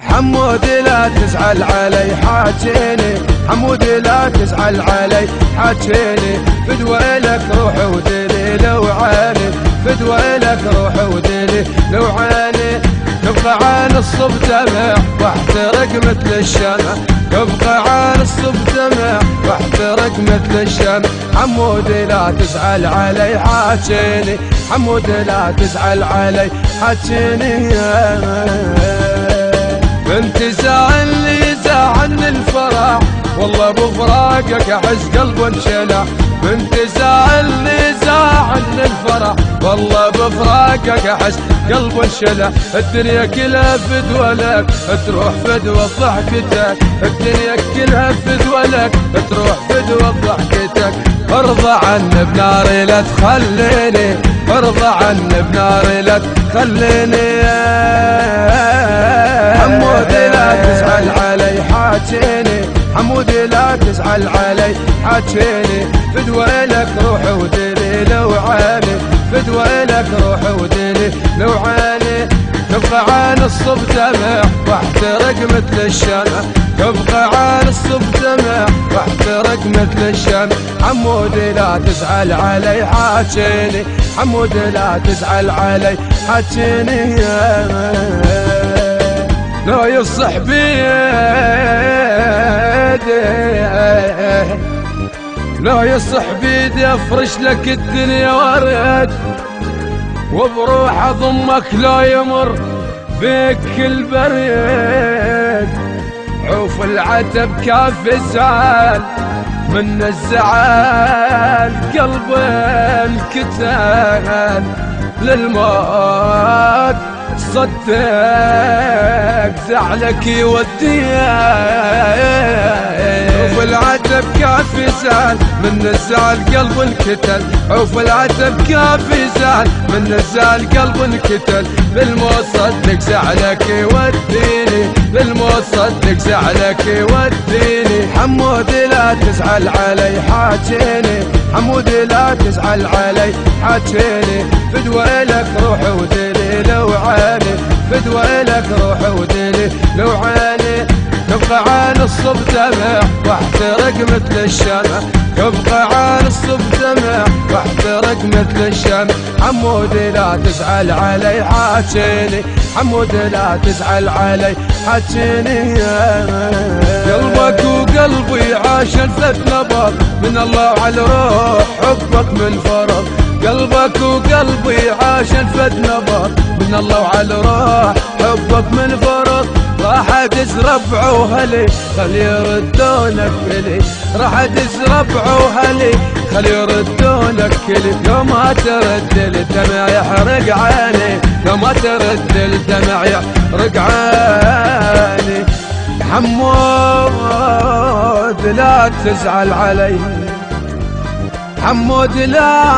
حمود لا تزعل علي حاجيني، حمود لا تزعل علي حاجيني، فدوى لك روحي ودلي لو عاني، فدوى لك روحي ودلي لو عاني، تبقى عن الصب دمع واحترق مثل الشمع، تبقى عن الصب دمع واحترق مثل الشمع، حمود لا تزعل علي حاجيني، حمود لا تزعل علي حاجيني. بنت زعلني زعلني الفرح، والله بفراقك احس قلبي انشلع، بنت زعلني زعلني الفرح، والله بفراقك احس قلبي انشلع، الدنيا كلها فدوى لك تروح فدوى ضحكتك، الدنيا كلها فدوى لك تروح فدوى ضحكتك، ارضى عني بناري لا تخليني، ارضى عني بناري لا تخليني. حمود لا تزعل علي حاجيني، حمود لا تزعل علي حاجيني، فدوى لك روحي ودلي لو عاني، فدوى لك روحي ودلي لو عاني، تبقى عن الصب دمع واحترق مثل الشمع، تبقى عن الصب دمع واحترق مثل الشمع، حمود لا تزعل علي حاجيني، حمود لا تزعل علي حاجيني. لو يصح بيدي، لو يصح بيدي افرش لك الدنيا ورد، وبروح اضمك لو يمر بك البريد، عوف العتب كاف الزعل من الزعل، قلب انكتل للموت صدق زعلك يوديها، عوف العتب كافي زعل من الزعل قلب انكتل، عوف العتب كافي زعل من الزعل قلب انكتل، للموت صدق زعلك يوديني، للموت صدق زعلك يوديني، حمود لا تزعل علي حاجيني، حمود لا تزعل علي حاجيني، فدوى لك روحي ودلي لو عاني، فدوى لك روحي ودلي لو عاني، تبقى عن الصب دمع واحترق مثل الشمع، تبقى عن الصب دمع واحترق مثل الشمع، حمود لا تزعل علي حاجيني، حمود لا تزعل علي حاجيني. قلبك وقلبي عاش الفت نبض من الله على روح حبك من فرض، قلبك وقلبي عاش الفت نبض من الله على روح حبك من فرض، راح ادز ربع وهلي خلي يردونك كلي، راح ادز ربع وهلي خلي يردونك كلي، لو ما ترد الدمع يحرق عيني، لو ما ترد الدمع يحرق عيني، حمود لا تزعل علي، حمود لا